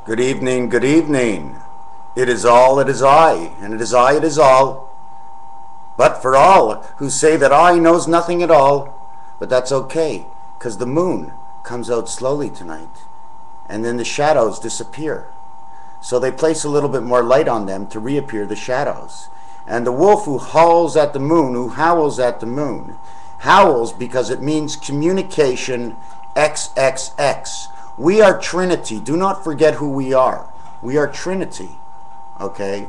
Good evening, good evening. It is all, it is I, and it is I, it is all. But for all who say that I knows nothing at all, but that's okay, because the moon comes out slowly tonight, and then the shadows disappear. So they place a little bit more light on them to reappear the shadows. And the wolf who howls at the moon, who howls at the moon, howls because it means communication XXX. We are Trinity. Do not forget who we are. We are Trinity. Okay?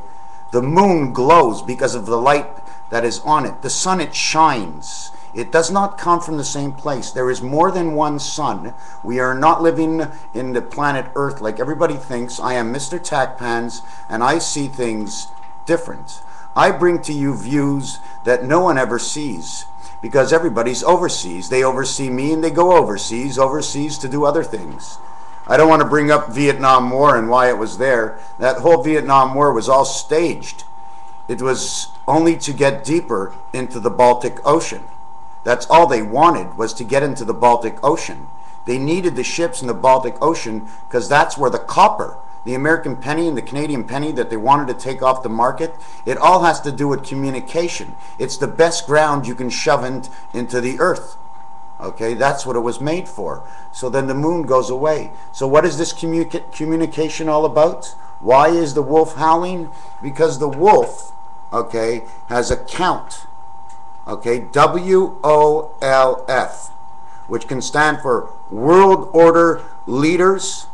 The moon glows because of the light that is on it. The sun, it shines. It does not come from the same place. There is more than one sun. We are not living in the planet Earth like everybody thinks. I am MrTacpans's, and I see things different. I bring to you views that no one ever sees, because everybody's overseas. They oversee me and they go overseas to do other things. I don't want to bring up Vietnam War and why it was there. That whole Vietnam War was all staged. It was only to get deeper into the Baltic Ocean. That's all they wanted, was to get into the Baltic Ocean. They needed the ships in the Baltic Ocean because that's where the copper, the American penny and the Canadian penny that they wanted to take off the market, it all has to do with communication. It's the best ground you can shove into the earth. Okay, that's what it was made for. So then the moon goes away. So what is this communication all about? Why is the wolf howling? Because the wolf, okay, has a count. Okay, WOLF, which can stand for World Order Leaders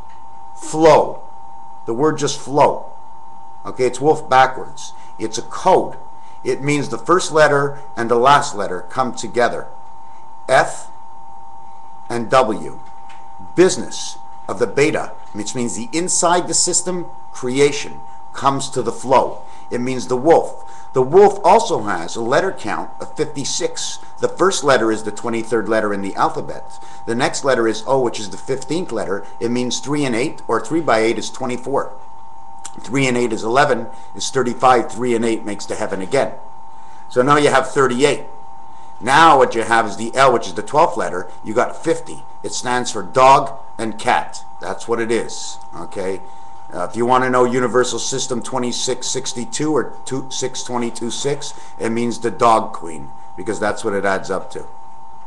Flow. The word just flow. Okay, it's wolf backwards. It's a code. It means the first letter and the last letter come together. F and W. Business of the beta, which means the inside the system creation, comes to the flow. It means the wolf. The wolf also has a letter count of 56. The first letter is the 23rd letter in the alphabet. The next letter is O, which is the 15th letter. It means 3 and 8, or 3 by 8 is 24. 3 and 8 is 11, is 35. 3 and 8 makes to heaven again. So now you have 38. Now what you have is the L, which is the 12th letter. You got 50. It stands for dog and cat. That's what it is. Okay. If you want to know Universal System 2662 or 6226, it means the dog queen, because that's what it adds up to.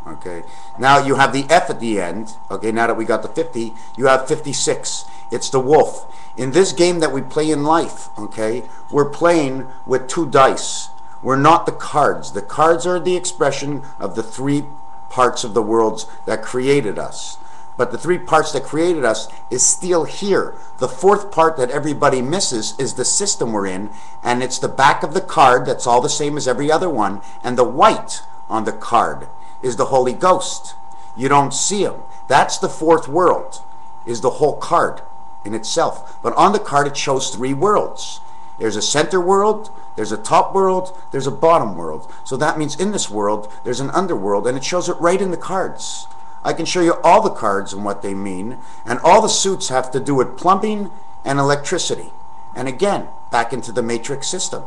Okay. Now you have the F at the end. Okay. Now that we got the 50, you have 56. It's the wolf. In this game that we play in life, okay, we're playing with 2 dice. We're not the cards. The cards are the expression of the 3 parts of the worlds that created us. But the 3 parts that created us is still here. The 4th part that everybody misses is the system we're in, and it's the back of the card that's all the same as every other one, and the white on the card is the Holy Ghost. You don't see him. That's the 4th world, is the whole card in itself. But on the card it shows 3 worlds. There's a center world, there's a top world, there's a bottom world. So that means in this world there's an underworld, and it shows it right in the cards. I can show you all the cards and what they mean, and all the suits have to do with plumbing and electricity. And again, back into the matrix system.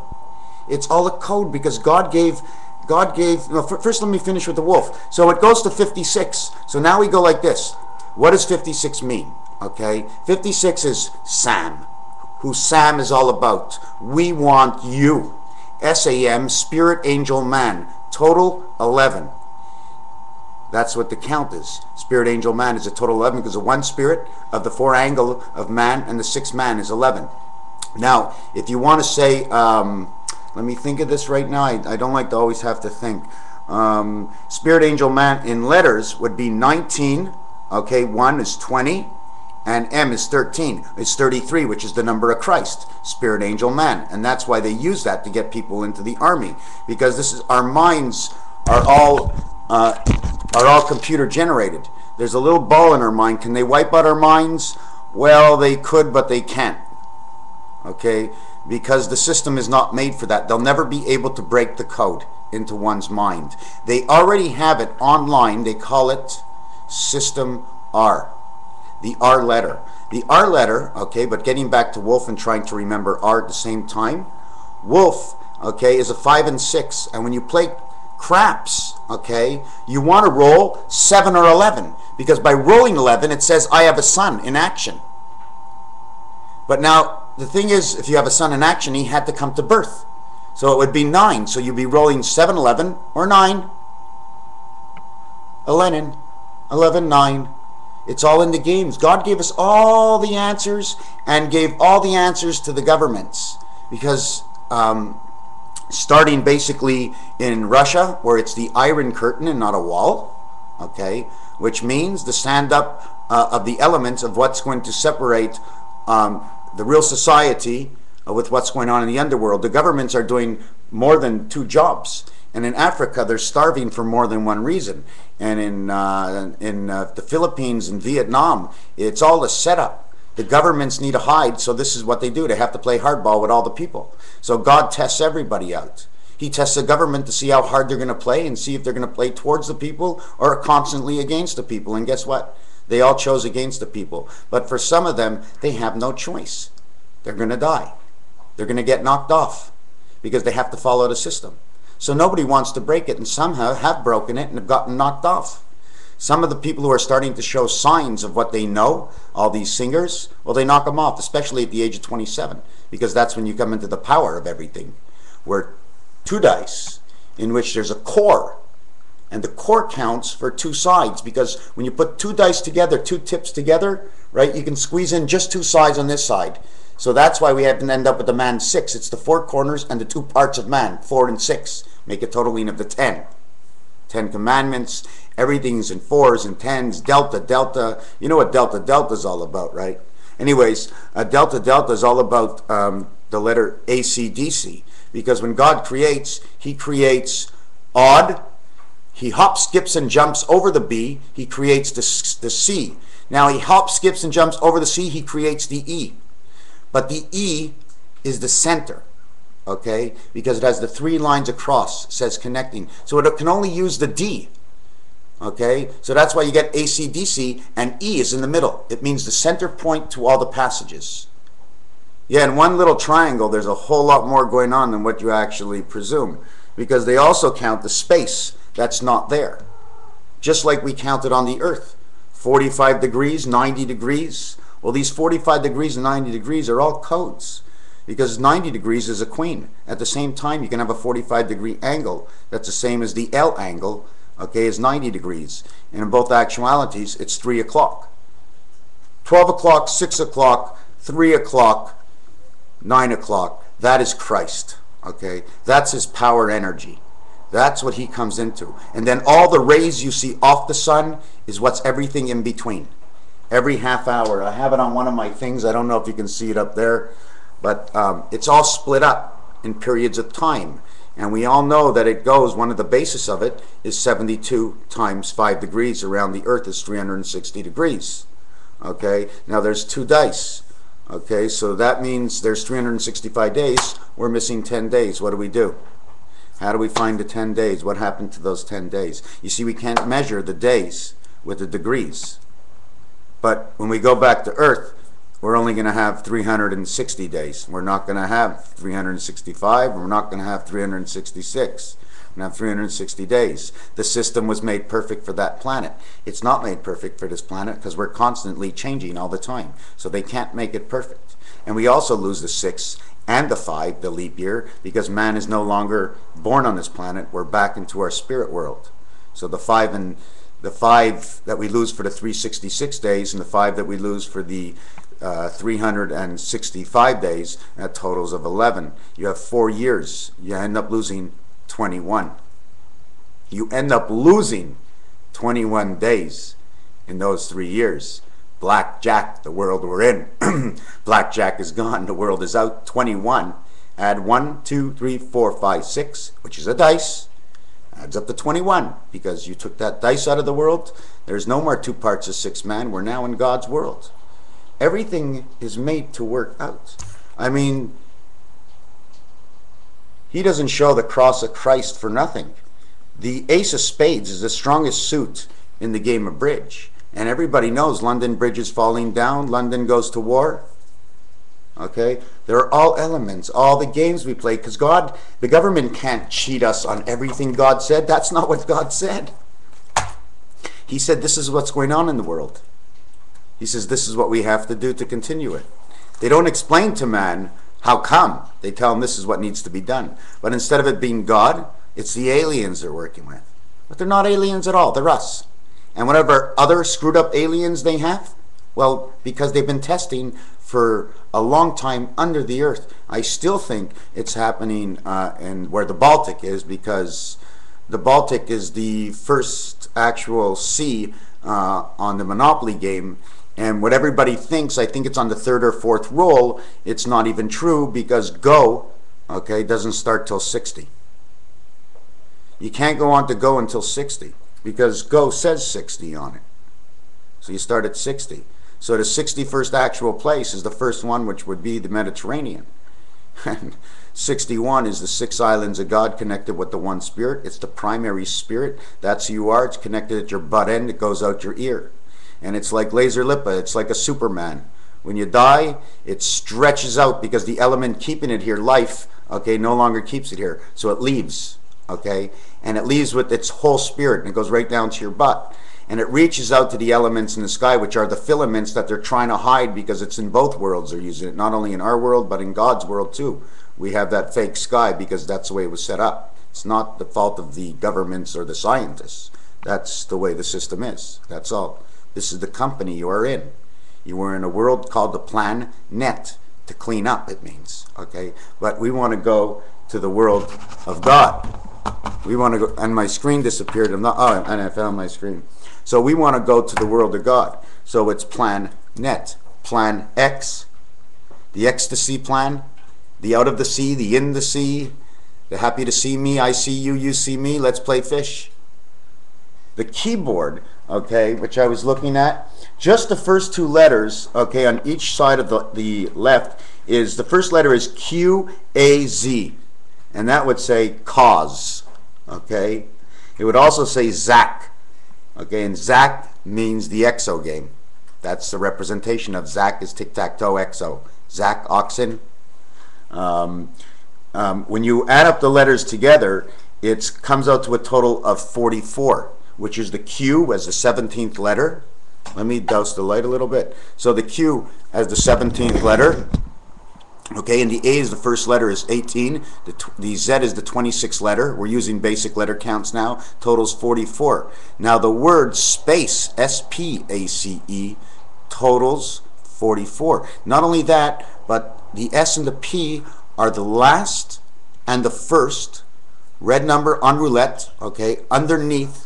It's all a code, because God gave, no, first let me finish with the wolf. So it goes to 56. So now we go like this. What does 56 mean? Okay, 56 is Sam, who Sam is all about. We want you. SAM, Spirit Angel Man, total 11. That's what the count is. Spirit Angel Man is a total 11, because the 1 spirit of the 4 angle of man and the 6th man is 11. Now, if you want to say, let me think of this right now. I don't like to always have to think. Spirit Angel Man in letters would be 19. Okay, 1 is 20. And M is 13. It's 33, which is the number of Christ, Spirit Angel Man. And that's why they use that to get people into the army. Because this is, our minds are all computer generated. There's a little ball in our mind. Can they wipe out our minds? Well, they could, but they can't. Okay? Because the system is not made for that. They'll never be able to break the code into one's mind. They already have it online. They call it System R. The R letter. The R letter, okay, but getting back to wolf and trying to remember R at the same time. Wolf, okay, is a 5 and 6. And when you play craps, okay, you want to roll 7 or 11, because by rolling 11 it says I have a son in action. But now, the thing is, if you have a sun in action, he had to come to birth. So it would be 9. So you'd be rolling 7, 11, or 9. 11, 11, 9. It's all in the games. God gave us all the answers and gave all the answers to the governments. Because starting basically in Russia, where it's the Iron Curtain and not a wall, okay, which means the stand-up of the elements of what's going to separate the real society with what's going on in the underworld. The governments are doing more than 2 jobs. And in Africa, they're starving for more than one reason. And in the Philippines and Vietnam, it's all a setup. The governments need to hide, so this is what they do. They have to play hardball with all the people. So God tests everybody out. He tests the government to see how hard they're going to play and see if they're going to play towards the people or constantly against the people. And guess what? They all chose against the people. But for some of them, they have no choice. They're going to die. They're going to get knocked off because they have to follow the system. So nobody wants to break it, and somehow have broken it and have gotten knocked off. Some of the people who are starting to show signs of what they know, all these singers, well, they knock them off, especially at the age of 27, because that's when you come into the power of everything. We're 2 dice, in which there's a core, and the core counts for 2 sides, because when you put 2 dice together, 2 tips together, right, you can squeeze in just 2 sides on this side. So that's why we have to end up with the man 6. It's the 4 corners and the 2 parts of man, 4 and 6, make a totaling of the 10. 10 commandments, everything's in 4s and 10s, delta, delta. You know what delta, delta is all about, right? Anyways, delta, delta is all about the letter ACDC, because when God creates, he creates odd, he hops, skips, and jumps over the B, he creates the C. Now he hops, skips, and jumps over the C, he creates the E. But the E is the center, okay? Because it has the 3 lines across, says connecting. So it can only use the D, okay? So that's why you get ACDC, and E is in the middle. It means the center point to all the passages. Yeah, in one little triangle, there's a whole lot more going on than what you actually presume, because they also count the space that's not there. Just like we counted on the earth, 45 degrees, 90 degrees. Well, these 45 degrees and 90 degrees are all codes, because 90 degrees is a queen. At the same time, you can have a 45-degree angle that's the same as the L angle, okay, is 90 degrees. And in both actualities, it's 3 o'clock. 12 o'clock, 6 o'clock, 3 o'clock, 9 o'clock. That is Christ, okay? That's his power energy. That's what he comes into. And then all the rays you see off the sun is what's everything in between. Every half hour. I have it on one of my things. I don't know if you can see it up there. But it's all split up in periods of time. And we all know that it goes, one of the basis of it is 72 times 5 degrees around the earth is 360 degrees. Okay, now there's 2 dice. Okay, so that means there's 365 days. We're missing 10 days. What do we do? How do we find the 10 days? What happened to those 10 days? You see, we can't measure the days with the degrees. But when we go back to Earth, we're only going to have 360 days. We're not going to have 365. We're not going to have 366. We're going to have 360 days. The system was made perfect for that planet. It's not made perfect for this planet because we're constantly changing all the time. So they can't make it perfect. And we also lose the 6 and the 5, the leap year, because man is no longer born on this planet. We're back into our spirit world. So the 5 that we lose for the 366 days and the 5 that we lose for the 365 days, that totals of 11. You have 4 years. You end up losing 21. You end up losing 21 days in those 3 years. Blackjack, the world we're in. Blackjack is gone, the world is out. 21. Add 1, 2, 3, 4, 5, 6, which is a dice. Adds up to 21, because you took that dice out of the world. There's no more 2 parts of 6 man. We're now in God's world. Everything is made to work out. I mean, he doesn't show the cross of Christ for nothing. The ace of spades is the strongest suit in the game of bridge. And everybody knows London Bridge is falling down. London goes to war. Okay? They're all elements, all the games we play, because God, the government can't cheat us on everything God said. That's not what God said. He said this is what's going on in the world. He says this is what we have to do to continue it. They don't explain to man how come. They tell him this is what needs to be done. But instead of it being God, it's the aliens they're working with. But they're not aliens at all. They're us. And whatever other screwed up aliens they have, well, because they've been testing for a long time under the earth. I still think it's happening in where the Baltic is, because the Baltic is the first actual sea on the Monopoly game. And what everybody thinks, I think it's on the third or fourth roll, it's not even true, because Go, okay, doesn't start till 60. You can't go on to Go until 60, because Go says 60 on it. So you start at 60. So the 61st actual place is the first one, which would be the Mediterranean. And 61 is the 6 islands of God connected with the one spirit. It's the primary spirit. That's who you are. It's connected at your butt end. It goes out your ear. And it's like laser lipa. It's like a Superman. When you die, it stretches out because the element keeping it here, life, okay, no longer keeps it here. So it leaves, okay? And it leaves with its whole spirit, and it goes right down to your butt. And it reaches out to the elements in the sky, which are the filaments that they're trying to hide, because it's in both worlds. They're using it, not only in our world, but in God's world too. We have that fake sky because that's the way it was set up. It's not the fault of the governments or the scientists. That's the way the system is. That's all. This is the company you are in. You are in a world called the Plan Net. To clean up, it means. Okay? But we want to go to the world of God. We want to go, and my screen disappeared. I'm not, oh, and I found my screen. So we want to go to the world of God. So it's Plan Net. Plan X, the ecstasy plan, the out of the sea, the in the sea, the happy to see me, I see you, you see me, let's play fish. The keyboard, okay, which I was looking at, just the first 2 letters, okay, on each side of the left, is the first letter is Q-A-Z, and that would say cause, okay. It would also say Zach, okay, and Zach means the exo game. That's the representation of Zach is tic-tac-toe exo. Zach oxen. When you add up the letters together, it comes out to a total of 44, which is the Q as the 17th letter. Let me douse the light a little bit. So the Q as the 17th letter. Okay, and the A is the first letter is 18. The Z is the 26th letter. We're using basic letter counts now. Totals 44. Now the word space, S-P-A-C-E, totals 44. Not only that, but the S and the P are the last and the first red number on roulette, okay, underneath,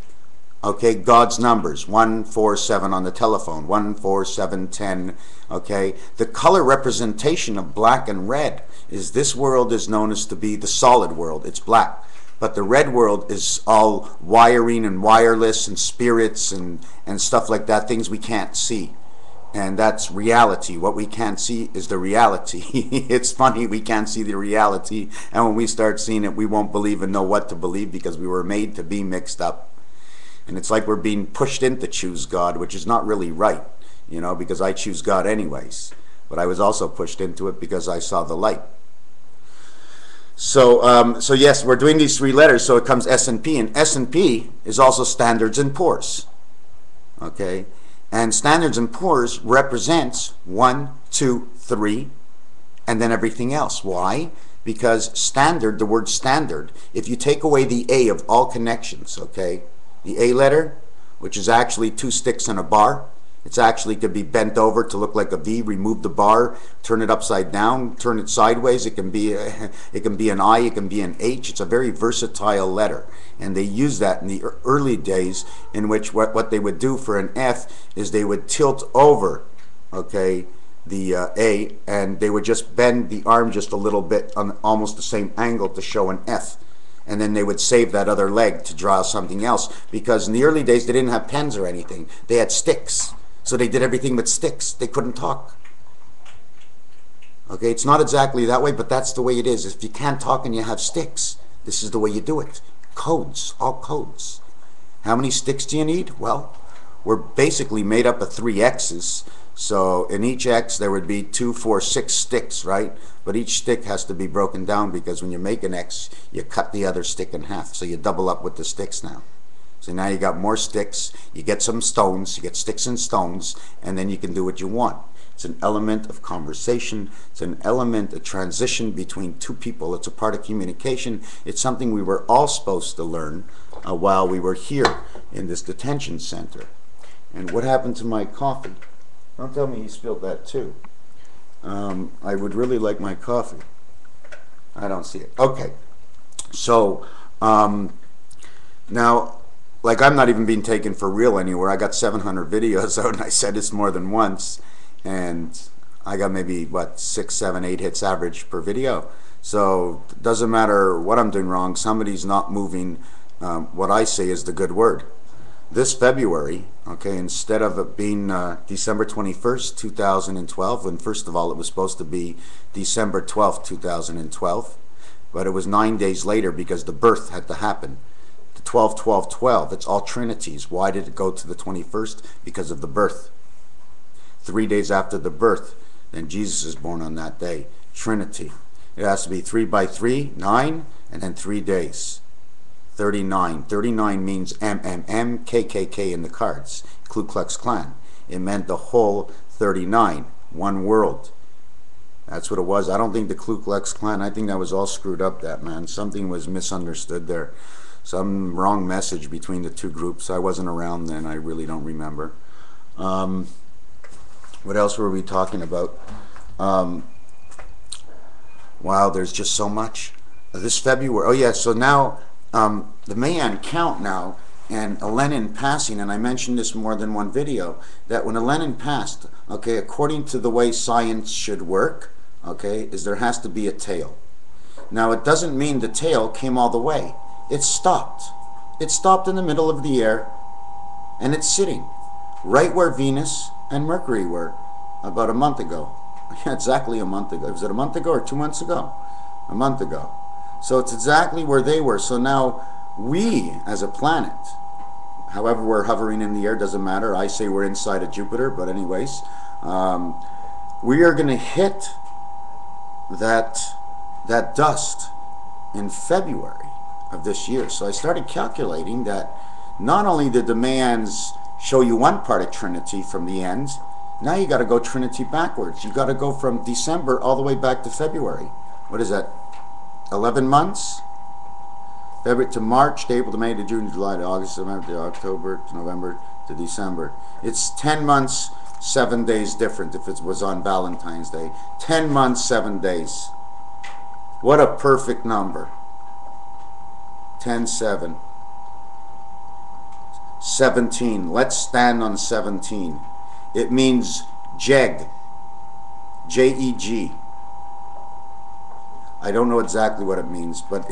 okay, God's numbers, 1, 4, 7 on the telephone, 1, 4, 7, 10, okay. The color representation of black and red is, this world is known as to be the solid world, it's black. But the red world is all wiring and wireless and spirits and stuff like that, things we can't see. And that's reality. What we can't see is the reality. It's funny, we can't see the reality, and when we start seeing it, we won't believe and know what to believe, because we were made to be mixed up. And it's like we're being pushed in to choose God, which is not really right, you know, because I choose God anyways. But I was also pushed into it because I saw the light. So, so yes, we're doing these 3 letters, so it comes S and P, and S and P is also Standards and Poor's. Okay? And Standards and Poor's represents 1, 2, 3, and then everything else. Why? Because standard, the word standard, if you take away the A of all connections, okay, the A letter, which is actually 2 sticks and a bar, it's actually could be bent over to look like a V. Remove the bar, turn it upside down, turn it sideways. It can be an I, it can be an H. It's a very versatile letter, and they use that in the early days, in which what they would do for an F is they would tilt over, okay, the A, and they would just bend the arm just a little bit on almost the same angle to show an F. And then they would save that other leg to draw something else, because in the early days they didn't have pens or anything. They had sticks. So they did everything with sticks. They couldn't talk. Okay, it's not exactly that way, but that's the way it is. If you can't talk and you have sticks, this is the way you do it. Codes, all codes. How many sticks do you need? Well, we're basically made up of 3 X's. So in each X there would be 2, 4, 6 sticks, right? But each stick has to be broken down, because when you make an X, you cut the other stick in half. So you double up with the sticks now. So now you got more sticks, you get some stones, you get sticks and stones, and then you can do what you want. It's an element of conversation. It's an element, a transition between two people. It's a part of communication. It's something we were all supposed to learn while we were here in this detention center. And what happened to my coffee? Don't tell me he spilled that too. I would really like my coffee. I don't see it. Okay. So, now, like, I'm not even being taken for real anywhere. I got 700 videos out, and I said this more than once, and I got maybe, what, 6, 7, 8 hits average per video. So it doesn't matter what I'm doing wrong. Somebody's not moving what I say is the good word. This February, okay, instead of it being December 21st, 2012, when first of all it was supposed to be December 12th, 2012, but it was 9 days later because the birth had to happen. The 12, 12, 12, it's all trinities. Why did it go to the 21st? Because of the birth. 3 days after the birth, then Jesus is born on that day. Trinity. It has to be 3 by 3, 9, and then 3 days. 39. 39 means MMM, KKK in the cards. Ku Klux Klan. It meant the whole 39. One world. That's what it was. I don't think the Ku Klux Klan, I think that was all screwed up, that man. Something was misunderstood there. Some wrong message between the two groups. I wasn't around then. I really don't remember. What else were we talking about? Wow, there's just so much. This February, oh yeah, so now the Mayan count now, and a Lenin passing, and I mentioned this more than one video, that when a Lenin passed, okay, according to the way science should work, okay, is there has to be a tail. Now it doesn't mean the tail came all the way. It stopped. It stopped in the middle of the air, and it's sitting right where Venus and Mercury were about a month ago. Exactly a month ago. Was it a month ago or 2 months ago? A month ago. So it's exactly where they were. So now we, as a planet, however we're hovering in the air, doesn't matter. I say we're inside of Jupiter, but anyways, we are going to hit that dust in February of this year. So I started calculating that not only did the Mayans show you one part of Trinity from the end, now you got to go Trinity backwards. You got to go from December all the way back to February. What is that? 11 months? February to March, to April to May to June to July to August to September to October to November to December. It's 10 months, 7 days different if it was on Valentine's Day. 10 months, 7 days. What a perfect number. 10, 7. 17. Let's stand on 17. It means Jeg. J-E-G. I don't know exactly what it means, but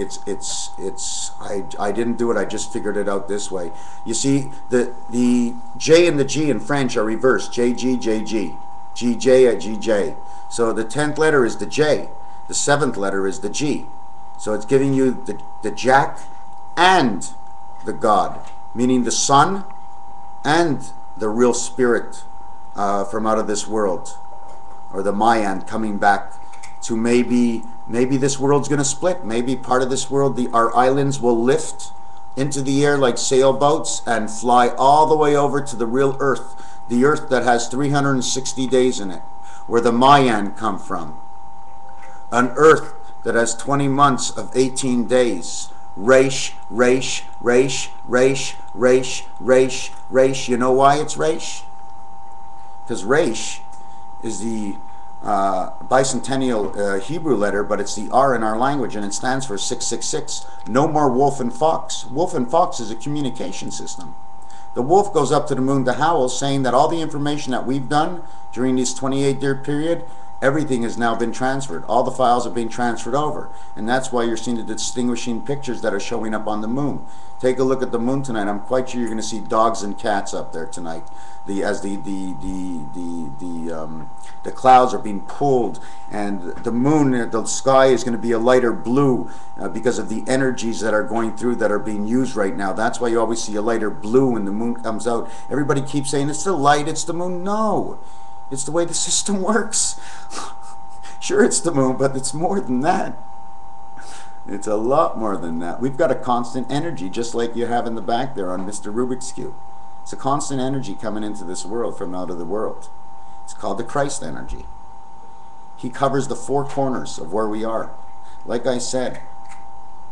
I didn't do it, I just figured it out this way. You see, the J and the G in French are reversed. J-G, J-G. G-J at G-J. So the 10th letter is the J. The 7th letter is the G. So it's giving you the Jack and the God, meaning the Son and the real spirit from out of this world, or the Mayan coming back to maybe this world's going to split. Maybe part of this world, our islands will lift into the air like sailboats and fly all the way over to the real Earth, the Earth that has 360 days in it, where the Mayan come from. An Earth that has 20 months of 18 days. Reish, Reish, Reish, Reish, Reish, Reish, Reish. You know why it's Reish? Because Reish is the bicentennial Hebrew letter, but it's the R in our language, and it stands for 666. No more wolf and fox. Wolf and fox is a communication system. The wolf goes up to the moon to howl, saying that all the information that we've done during this 28-year period, everything has now been transferred. All the files are being transferred over, and that's why you're seeing the distinguishing pictures that are showing up on the moon. Take a look at the moon tonight. I'm quite sure you're going to see dogs and cats up there tonight. As the clouds are being pulled, and the moon, the sky is going to be a lighter blue because of the energies that are going through, that are being used right now. That's why you always see a lighter blue when the moon comes out. Everybody keeps saying it's the light, it's the moon. No, it's the way the system works. Sure, it's the moon, but it's more than that. It's a lot more than that. We've got a constant energy, just like you have in the back there on Mr. Rubik's Cube. It's a constant energy coming into this world from out of the world. It's called the Christ energy. He covers the four corners of where we are. Like I said,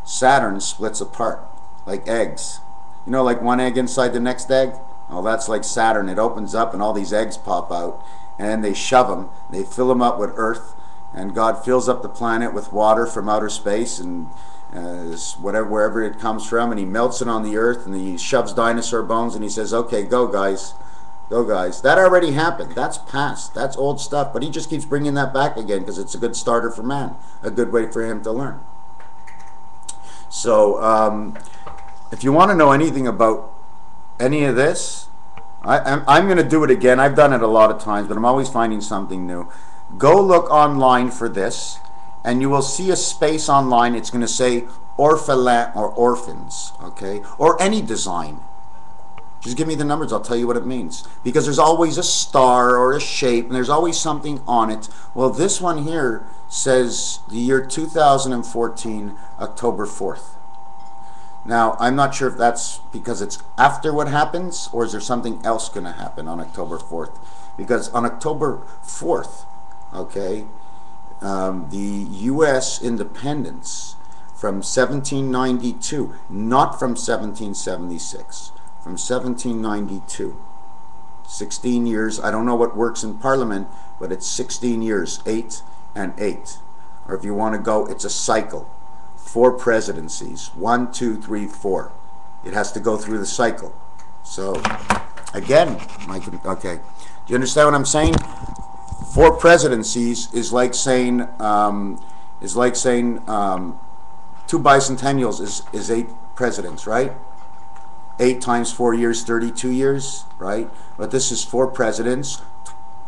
Saturn splits apart like eggs. You know, like one egg inside the next egg? Oh, that's like Saturn. It opens up and all these eggs pop out, and then they shove them. They fill them up with earth, and God fills up the planet with water from outer space and wherever it comes from, and he melts it on the earth, and he shoves dinosaur bones, and he says, okay, go guys. Go guys. That already happened. That's past. That's old stuff. But he just keeps bringing that back again because it's a good starter for man. A good way for him to learn. So if you want to know anything about any of this, I'm going to do it again. I've done it a lot of times, but I'm always finding something new. Go look online for this, and you will see a space online. It's going to say orphelin or orphans, okay? Or any design. Just give me the numbers, I'll tell you what it means. Because there's always a star or a shape, and there's always something on it. Well, this one here says the year 2014, October 4th. Now, I'm not sure if that's because it's after what happens, or is there something else going to happen on October 4th? Because on October 4th, okay, the U.S. independence from 1792, not from 1776, from 1792, 16 years. I don't know what works in Parliament, but it's 16 years, 8 and 8. Or if you want to go, it's a cycle. 4 presidencies, 1, 2, 3, 4. It has to go through the cycle. So, again, okay. Do you understand what I'm saying? 4 presidencies is like saying 2 bicentennials is 8 presidents, right? 8 times 4 years, 32 years, right? But this is 4 presidents.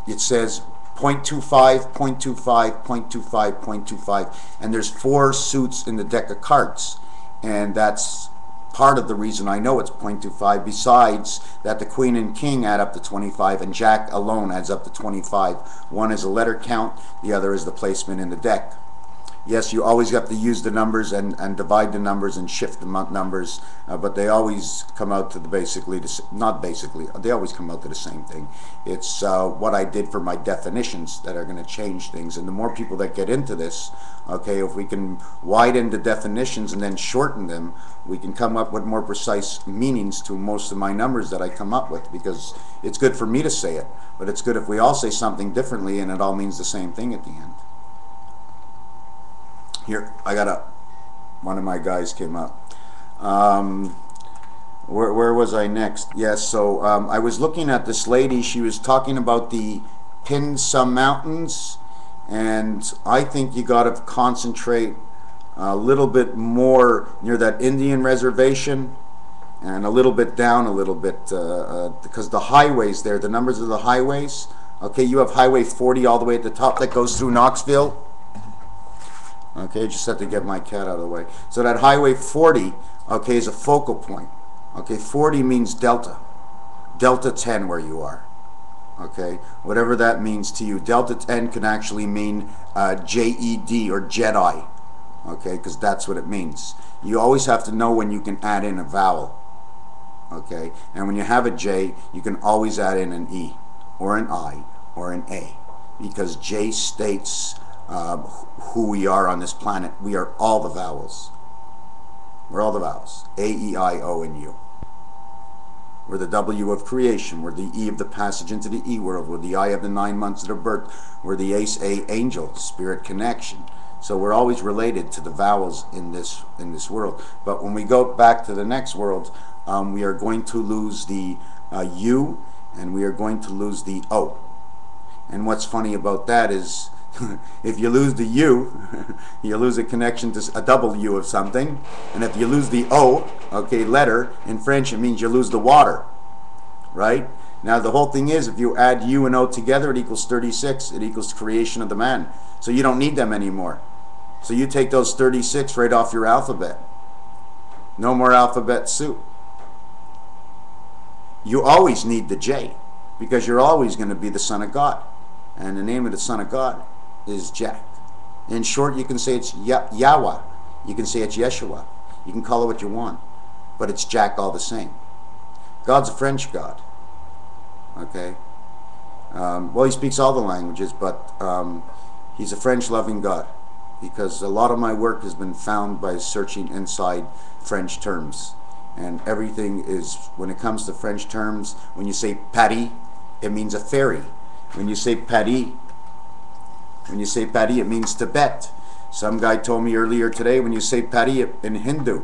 It says 0.25, 0.25, 0.25, 0.25, and there's 4 suits in the deck of cards, and that's part of the reason I know it's 0.25, besides that the Queen and King add up to 25, and Jack alone adds up to 25. One is a letter count, the other is the placement in the deck. Yes, you always have to use the numbers and divide the numbers and shift the numbers, but they always come out to they always come out to the same thing. It's what I did for my definitions that are going to change things. And the more people that get into this, okay, if we can widen the definitions and then shorten them, we can come up with more precise meanings to most of my numbers that I come up with, because it's good for me to say it, but it's good if we all say something differently and it all means the same thing at the end. Here, I got one of my guys came up. Where was I next? Yes, so I was looking at this lady. She was talking about the Pinsa Mountains, and I think you got to concentrate a little bit more near that Indian reservation and a little bit down a little bit, because the highways there, the numbers of the highways, okay, you have Highway 40 all the way at the top that goes through Knoxville. Okay, just have to get my cat out of the way. So that Highway 40, okay, is a focal point. Okay, 40 means Delta. Delta 10 where you are. Okay, whatever that means to you. Delta 10 can actually mean J-E-D or Jedi. Okay, because that's what it means. You always have to know when you can add in a vowel. Okay, and when you have a J, you can always add in an E or an I or an A, because J states who we are on this planet. We are all the vowels. We're all the vowels. A, E, I, O, and U. We're the W of creation. We're the E of the passage into the E world. We're the I of the 9 months of the birth. We're the Ace, A, angel, spirit connection. So we're always related to the vowels in this world. But when we go back to the next world, we are going to lose the U, and we are going to lose the O. And what's funny about that is, if you lose the U, you lose a connection to a double U of something. And if you lose the O, okay, letter, in French it means you lose the water, right? Now the whole thing is, if you add U and O together, it equals 36. It equals creation of the man. So you don't need them anymore. So you take those 36 right off your alphabet. No more alphabet soup. You always need the J, because you're always going to be the Son of God. And the name of the Son of God is Jack. In short, you can say it's Yahweh. You can say it's Yeshua. You can call it what you want, but it's Jack all the same. God's a French God. Okay? Well, he speaks all the languages, but he's a French-loving God, because a lot of my work has been found by searching inside French terms. And everything is, when it comes to French terms, when you say Paris, it means a ferry. When you say Paris, it means Tibet. Some guy told me earlier today, when you say Paris in Hindu,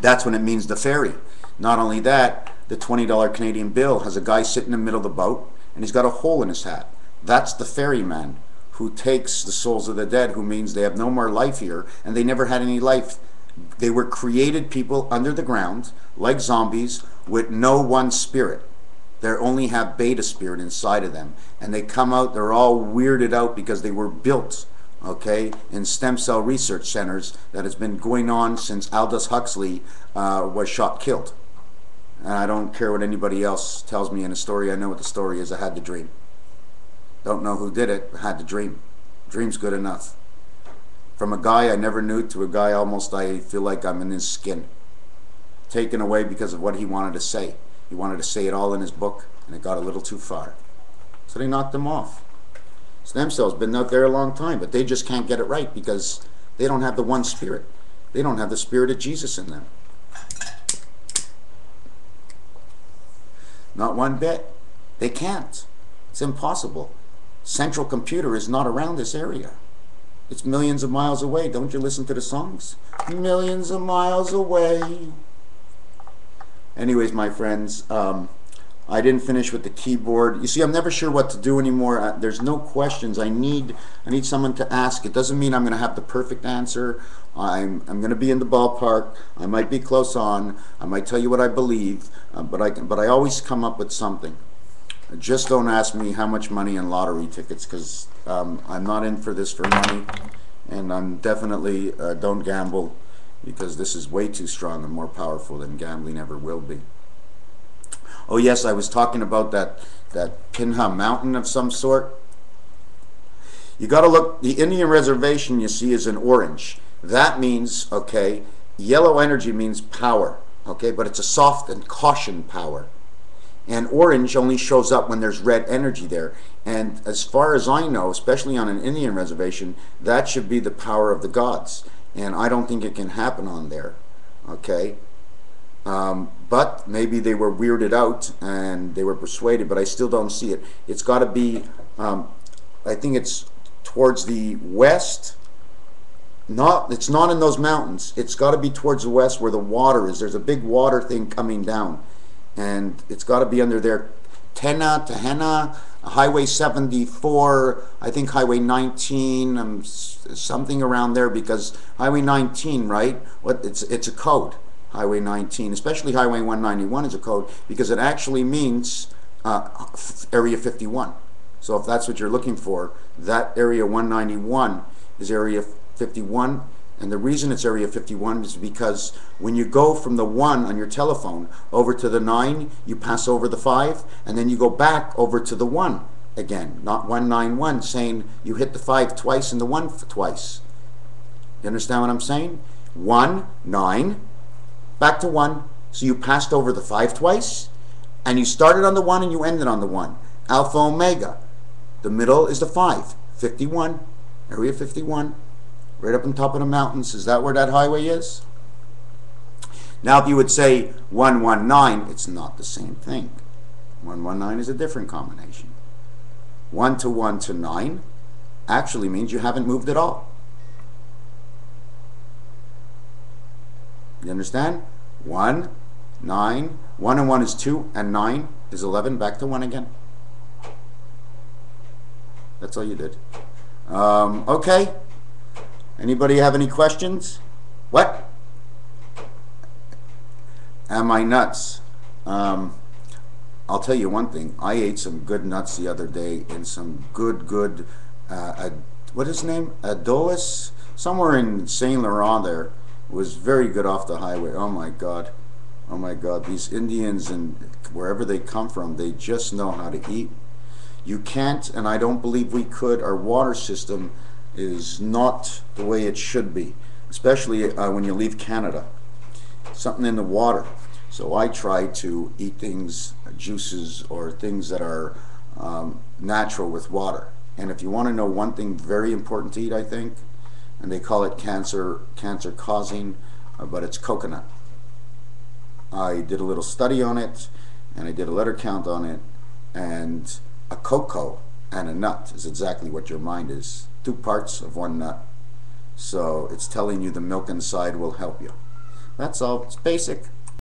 that's when it means the ferry. Not only that, the $20 Canadian bill has a guy sitting in the middle of the boat, and he's got a hole in his hat. That's the ferryman who takes the souls of the dead, who means they have no more life here, and they never had any life. They were created people under the ground, like zombies, with no one spirit. They only have beta spirit inside of them. And they come out, they're all weirded out because they were built, okay, in stem cell research centers that has been going on since Aldous Huxley was shot, killed. And I don't care what anybody else tells me in a story. I know what the story is. I had the dream. Don't know who did it, but had the dream. Dream's good enough. From a guy I never knew to a guy almost I feel like I'm in his skin. Taken away because of what he wanted to say. He wanted to say it all in his book, and it got a little too far. So they knocked him off. Stem cells been out there a long time, but they just can't get it right because they don't have the one spirit. They don't have the spirit of Jesus in them. Not one bit. They can't. It's impossible. Central computer is not around this area. It's millions of miles away. Don't you listen to the songs? Millions of miles away. Anyways, my friends, I didn't finish with the keyboard. You see, I'm never sure what to do anymore. There's no questions. I need someone to ask. It doesn't mean I'm going to have the perfect answer. I'm going to be in the ballpark. I might be close on. I might tell you what I believe, but I always come up with something. Just don't ask me how much money in lottery tickets, because I'm not in for this for money, and I'm definitely don't gamble, because this is way too strong and more powerful than gambling ever will be. Oh yes, I was talking about that Pinha mountain of some sort. You got to look, the Indian reservation you see is in orange. That means, okay, yellow energy means power, okay, but it's a soft and caution power. And orange only shows up when there's red energy there. And as far as I know, especially on an Indian reservation, that should be the power of the gods. And I don't think it can happen on there, okay? But maybe they were weirded out and they were persuaded, but I still don't see it. It's got to be, I think it's towards the west. It's not in those mountains. It's got to be towards the west where the water is. There's a big water thing coming down. And it's got to be under there. Tehena, Highway 74, I think Highway 19, something around there, because Highway 19, right? It's a code, Highway 19, especially Highway 191 is a code, because it actually means Area 51. So if that's what you're looking for, that Area 191 is Area 51. And the reason it's Area 51 is because when you go from the 1 on your telephone over to the 9, you pass over the 5, and then you go back over to the 1 again, not 191, saying you hit the 5 twice and the 1 twice. You understand what I'm saying? 1, 9, back to 1. So you passed over the 5 twice, and you started on the 1 and you ended on the 1. Alpha Omega. The middle is the 5. 51, Area 51. Right up on top of the mountains. Is that where that highway is? Now if you would say 119, it's not the same thing. 119 is a different combination. 1 to 1 to 9 actually means you haven't moved at all. You understand? 1, 9, 1 and 1 is 2, and 9 is 11, back to 1 again. That's all you did. Okay. Anybody have any questions? What? Am I nuts? I'll tell you one thing. I ate some good nuts the other day in some good, what is his name? Adolis? Somewhere in Saint Laurent there. It was very good off the highway. Oh my God. Oh my God. These Indians, and wherever they come from, they just know how to eat. You can't, and I don't believe we could. Our water system is not the way it should be, especially when you leave Canada. Something in the water. So I try to eat things juices or things that are natural with water. And if you want to know one thing very important to eat, I think, and they call it cancer causing, but it's coconut. I did a little study on it, and I did a letter count on it, and a cocoa and a nut is exactly what your mind is. 2 parts of 1 nut. So it's telling you the milk inside will help you. That's all. It's basic.